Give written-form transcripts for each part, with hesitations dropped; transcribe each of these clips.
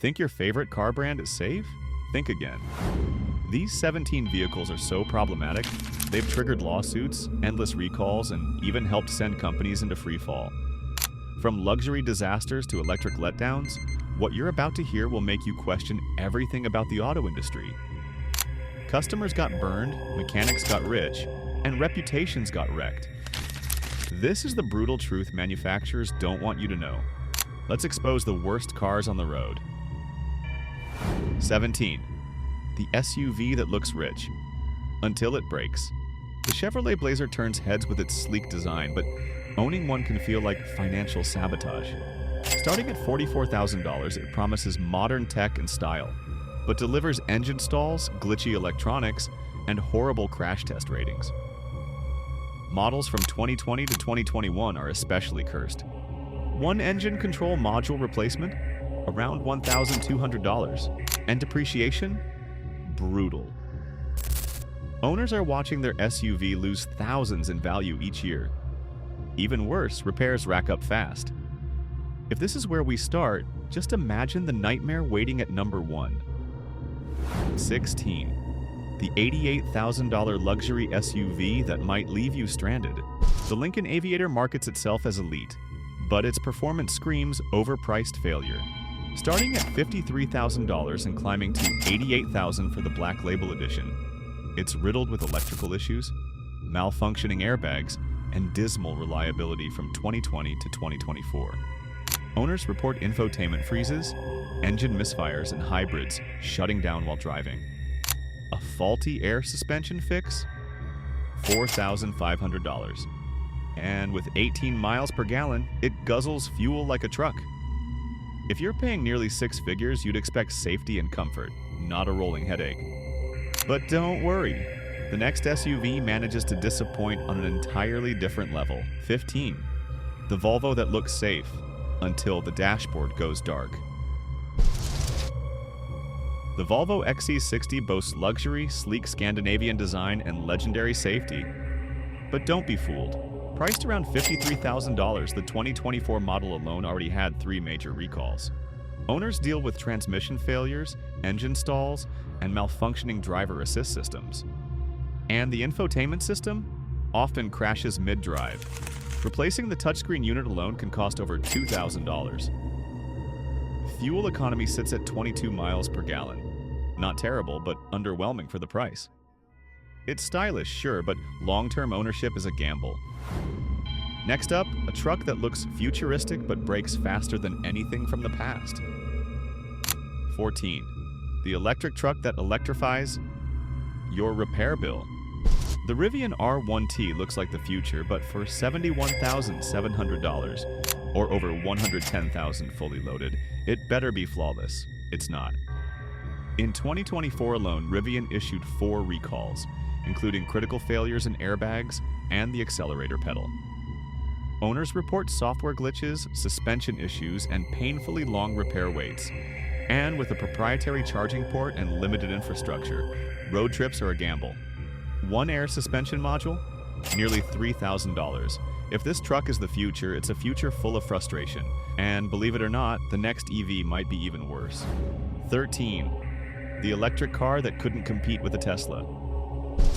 Think your favorite car brand is safe? Think again. These 17 vehicles are so problematic, they've triggered lawsuits, endless recalls, and even helped send companies into free fall. From luxury disasters to electric letdowns, what you're about to hear will make you question everything about the auto industry. Customers got burned, mechanics got rich, and reputations got wrecked. This is the brutal truth manufacturers don't want you to know. Let's expose the worst cars on the road. 17. The SUV that looks rich. Until it breaks. The Chevrolet Blazer turns heads with its sleek design, but owning one can feel like financial sabotage. Starting at $44,000, it promises modern tech and style, but delivers engine stalls, glitchy electronics, and horrible crash test ratings. Models from 2020 to 2021 are especially cursed. One engine control module replacement? Around $1,200. And depreciation? Brutal. Owners are watching their SUV lose thousands in value each year. Even worse, repairs rack up fast. If this is where we start, just imagine the nightmare waiting at number 1. 16. The $88,000 luxury SUV that might leave you stranded. The Lincoln Aviator markets itself as elite, but its performance screams overpriced failure. Starting at $53,000 and climbing to $88,000 for the Black Label Edition, it's riddled with electrical issues, malfunctioning airbags, and dismal reliability from 2020 to 2024. Owners report infotainment freezes, engine misfires, and hybrids shutting down while driving. A faulty air suspension fix? $4,500. And with 18 miles per gallon, it guzzles fuel like a truck. If you're paying nearly 6 figures, you'd expect safety and comfort, not a rolling headache. But don't worry, the next SUV manages to disappoint on an entirely different level. 15. The Volvo that looks safe, until the dashboard goes dark. The Volvo XC60 boasts luxury, sleek Scandinavian design and legendary safety. But don't be fooled. Priced around $53,000, the 2024 model alone already had 3 major recalls. Owners deal with transmission failures, engine stalls, and malfunctioning driver assist systems. And the infotainment system often crashes mid-drive. Replacing the touchscreen unit alone can cost over $2,000. Fuel economy sits at 22 miles per gallon. Not terrible, but underwhelming for the price. It's stylish, sure, but long-term ownership is a gamble. Next up, a truck that looks futuristic but brakes faster than anything from the past. 14. The electric truck that electrifies your repair bill. The Rivian R1T looks like the future, but for $71,700, or over $110,000 fully loaded, it better be flawless. It's not. In 2024 alone, Rivian issued 4 recalls, including critical failures in airbags and the accelerator pedal. Owners report software glitches, suspension issues, and painfully long repair waits. And with a proprietary charging port and limited infrastructure, road trips are a gamble. One air suspension module? Nearly $3,000. If this truck is the future, it's a future full of frustration. And believe it or not, the next EV might be even worse. 13. The electric car that couldn't compete with a Tesla.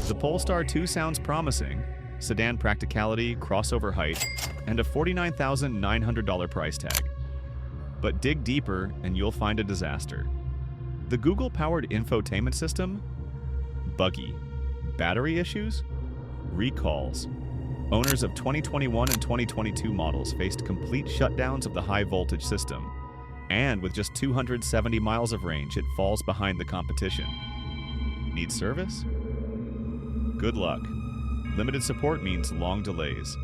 The Polestar 2 sounds promising. Sedan practicality, crossover height, and a $49,900 price tag. But dig deeper and you'll find a disaster. The Google-powered infotainment system? Buggy. Battery issues? Recalls. Owners of 2021 and 2022 models faced complete shutdowns of the high-voltage system. And with just 270 miles of range, it falls behind the competition. Need service? Good luck. Limited support means long delays.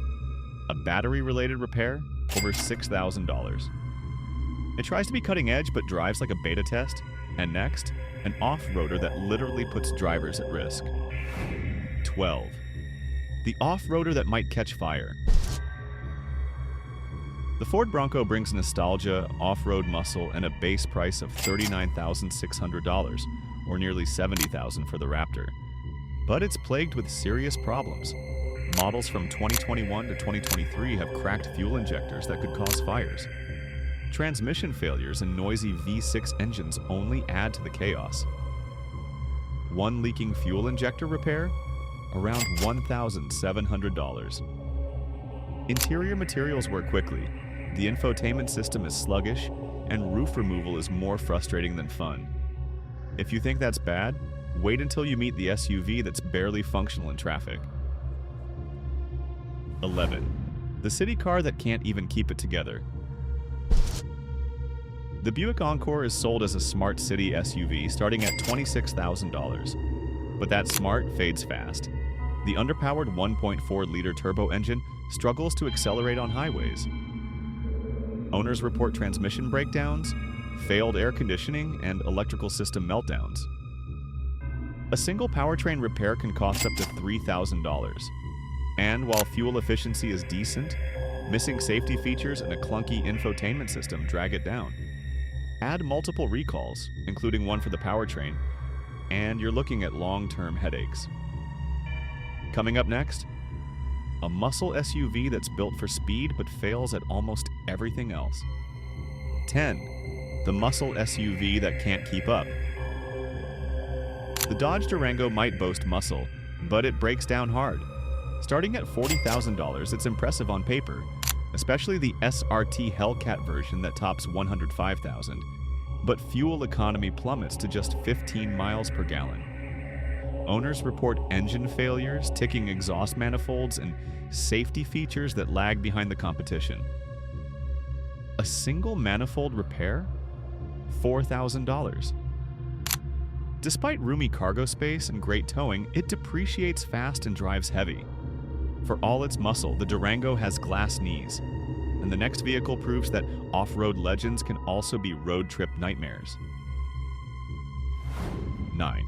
A battery-related repair? Over $6,000. It tries to be cutting edge but drives like a beta test. And next, an off-roader that literally puts drivers at risk. 12. The off-roader that might catch fire. The Ford Bronco brings nostalgia, off-road muscle, and a base price of $39,600, or nearly $70,000 for the Raptor. But it's plagued with serious problems. Models from 2021 to 2023 have cracked fuel injectors that could cause fires. Transmission failures and noisy V6 engines only add to the chaos. One leaking fuel injector repair? Around $1,700. Interior materials wear quickly, the infotainment system is sluggish, and roof removal is more frustrating than fun. If you think that's bad, wait until you meet the SUV that's barely functional in traffic. 11. The city car that can't even keep it together. The Buick Encore is sold as a smart city SUV starting at $26,000. But that smart fades fast. The underpowered 1.4-liter turbo engine struggles to accelerate on highways. Owners report transmission breakdowns, failed air conditioning, and electrical system meltdowns. A single powertrain repair can cost up to $3,000. And while fuel efficiency is decent, missing safety features and a clunky infotainment system drag it down. Add multiple recalls, including one for the powertrain, and you're looking at long-term headaches. Coming up next, a muscle SUV that's built for speed but fails at almost everything else. 10. The muscle SUV that can't keep up. The Dodge Durango might boast muscle, but it breaks down hard. Starting at $40,000, it's impressive on paper, especially the SRT Hellcat version that tops $105,000. But fuel economy plummets to just 15 miles per gallon. Owners report engine failures, ticking exhaust manifolds, and safety features that lag behind the competition. A single manifold repair? $4,000. Despite roomy cargo space and great towing, it depreciates fast and drives heavy. For all its muscle, the Durango has glass knees. And the next vehicle proves that off-road legends can also be road trip nightmares. 9.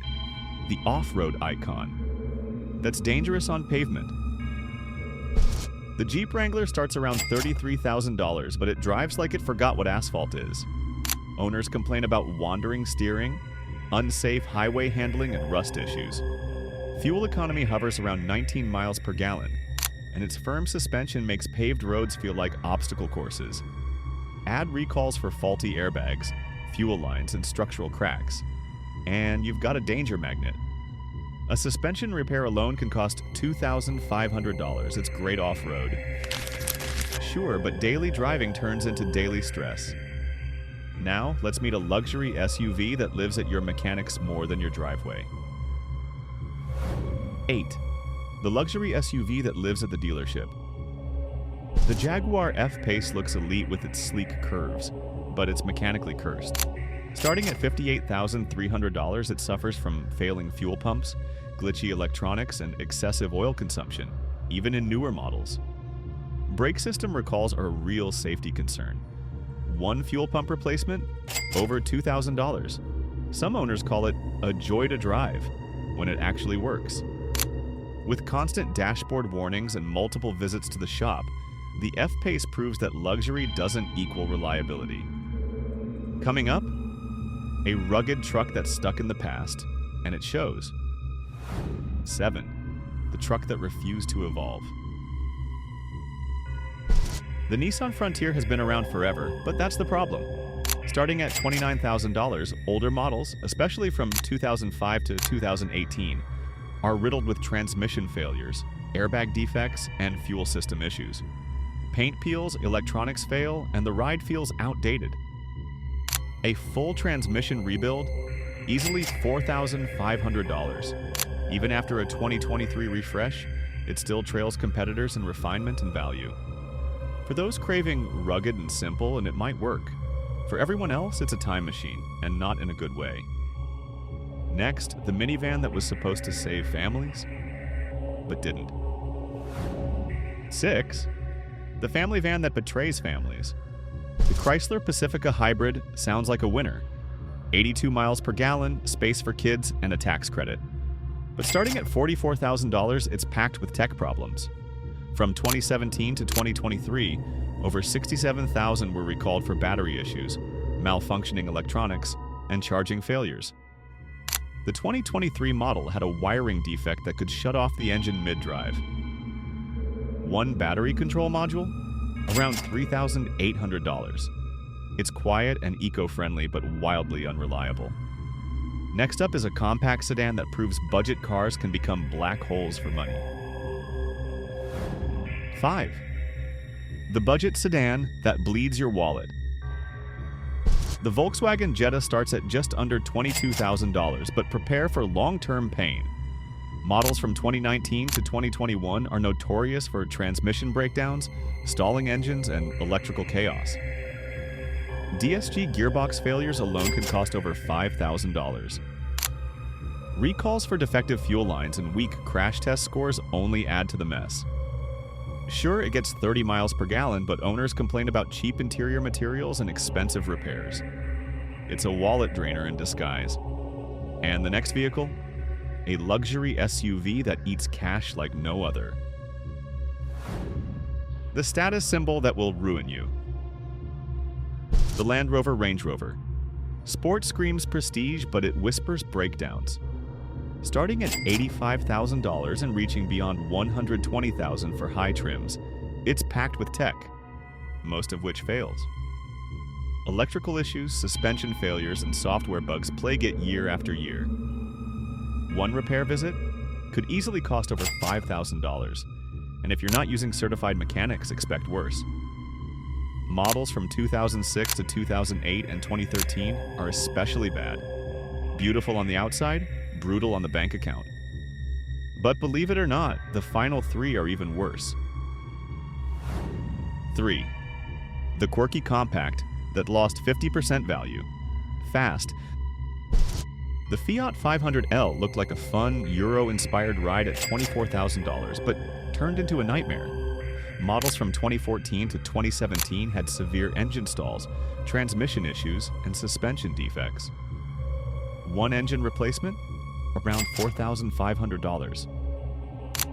The off-road icon. That's dangerous on pavement. The Jeep Wrangler starts around $33,000, but it drives like it forgot what asphalt is. Owners complain about wandering steering, unsafe highway handling, and rust issues. Fuel economy hovers around 19 miles per gallon, and its firm suspension makes paved roads feel like obstacle courses. Add recalls for faulty airbags, fuel lines, and structural cracks, and you've got a danger magnet. A suspension repair alone can cost $2,500. It's great off-road. Sure, but daily driving turns into daily stress. Now, let's meet a luxury SUV that lives at your mechanic's more than your driveway. 8. The luxury SUV that lives at the dealership. The Jaguar F-Pace looks elite with its sleek curves, but it's mechanically cursed. Starting at $58,300, it suffers from failing fuel pumps, glitchy electronics, and excessive oil consumption, even in newer models. Brake system recalls are a real safety concern. One fuel pump replacement? Over $2,000. Some owners call it a joy to drive, when it actually works. With constant dashboard warnings and multiple visits to the shop, the F-Pace proves that luxury doesn't equal reliability. Coming up, a rugged truck that's stuck in the past, and it shows. 7. The truck that refused to evolve. The Nissan Frontier has been around forever, but that's the problem. Starting at $29,000, older models, especially from 2005 to 2018, are riddled with transmission failures, airbag defects, and fuel system issues. Paint peels, electronics fail, and the ride feels outdated. A full transmission rebuild? Easily $4,500. Even after a 2023 refresh, it still trails competitors in refinement and value. For those craving rugged and simple, and it might work. For everyone else, it's a time machine, and not in a good way. Next, the minivan that was supposed to save families, but didn't. 6. The family van that betrays families. The Chrysler Pacifica Hybrid sounds like a winner. 82 miles per gallon, space for kids, and a tax credit. But starting at $44,000, it's packed with tech problems. From 2017 to 2023, over 67,000 were recalled for battery issues, malfunctioning electronics, and charging failures. The 2023 model had a wiring defect that could shut off the engine mid-drive. One battery control module? Around $3,800. It's quiet and eco-friendly, but wildly unreliable. Next up is a compact sedan that proves budget cars can become black holes for money. 5. The budget sedan that bleeds your wallet. The Volkswagen Jetta starts at just under $22,000, but prepare for long-term pain. Models from 2019 to 2021 are notorious for transmission breakdowns, stalling engines, and electrical chaos. DSG gearbox failures alone can cost over $5,000. Recalls for defective fuel lines and weak crash test scores only add to the mess. Sure, it gets 30 miles per gallon, but owners complain about cheap interior materials and expensive repairs. It's a wallet drainer in disguise. And the next vehicle? A luxury SUV that eats cash like no other. The status symbol that will ruin you. The Land Rover Range Rover. Sport screams prestige, but it whispers breakdowns. Starting at $85,000 and reaching beyond $120,000 for high trims, it's packed with tech, most of which fails. Electrical issues, suspension failures, and software bugs plague it year after year. One repair visit could easily cost over $5,000, and if you're not using certified mechanics, expect worse. Models from 2006 to 2008 and 2013 are especially bad. Beautiful on the outside, brutal on the bank account. But believe it or not, the final 3 are even worse. 3. The quirky compact that lost 50% value. Fast. The Fiat 500L looked like a fun, Euro-inspired ride at $24,000, but turned into a nightmare. Models from 2014 to 2017 had severe engine stalls, transmission issues, and suspension defects. One engine replacement? Around $4,500.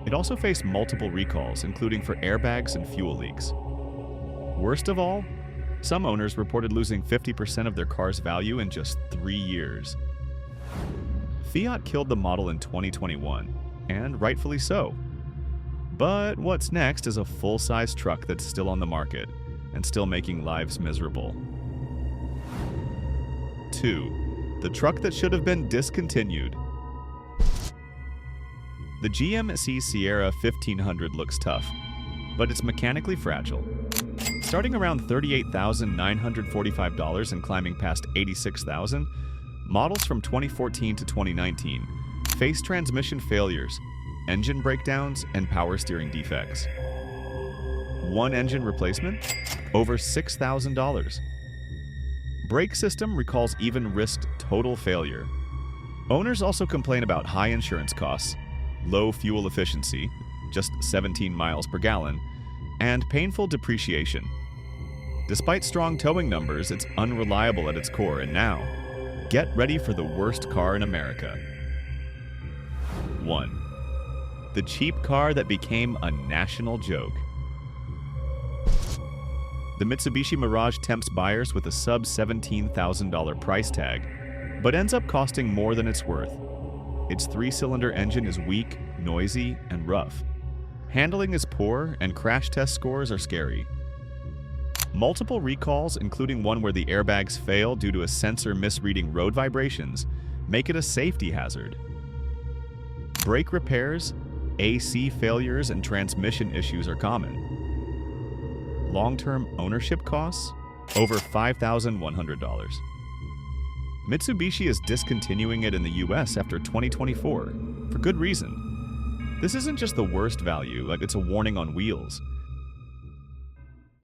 It also faced multiple recalls, including for airbags and fuel leaks. Worst of all, some owners reported losing 50% of their car's value in just 3 years. Fiat killed the model in 2021, and rightfully so. But what's next is a full-size truck that's still on the market and still making lives miserable. 2. The truck that should have been discontinued. The GMC Sierra 1500 looks tough, but it's mechanically fragile. Starting around $38,945 and climbing past $86,000, models from 2014 to 2019 face transmission failures, engine breakdowns, and power steering defects. One engine replacement? Over $6,000. Brake system recalls even risked total failure. Owners also complain about high insurance costs, low fuel efficiency, just 17 miles per gallon, and painful depreciation. Despite strong towing numbers, it's unreliable at its core, and now, get ready for the worst car in America. 1. The cheap car that became a national joke. The Mitsubishi Mirage tempts buyers with a sub-$17,000 price tag, but ends up costing more than it's worth. Its 3-cylinder engine is weak, noisy, and rough. Handling is poor, and crash test scores are scary. Multiple recalls, including one where the airbags fail due to a sensor misreading road vibrations, make it a safety hazard. Brake repairs, AC failures, and transmission issues are common. Long-term ownership costs? Over $5,100. Mitsubishi is discontinuing it in the US after 2024, for good reason. This isn't just the worst value, like it's a warning on wheels.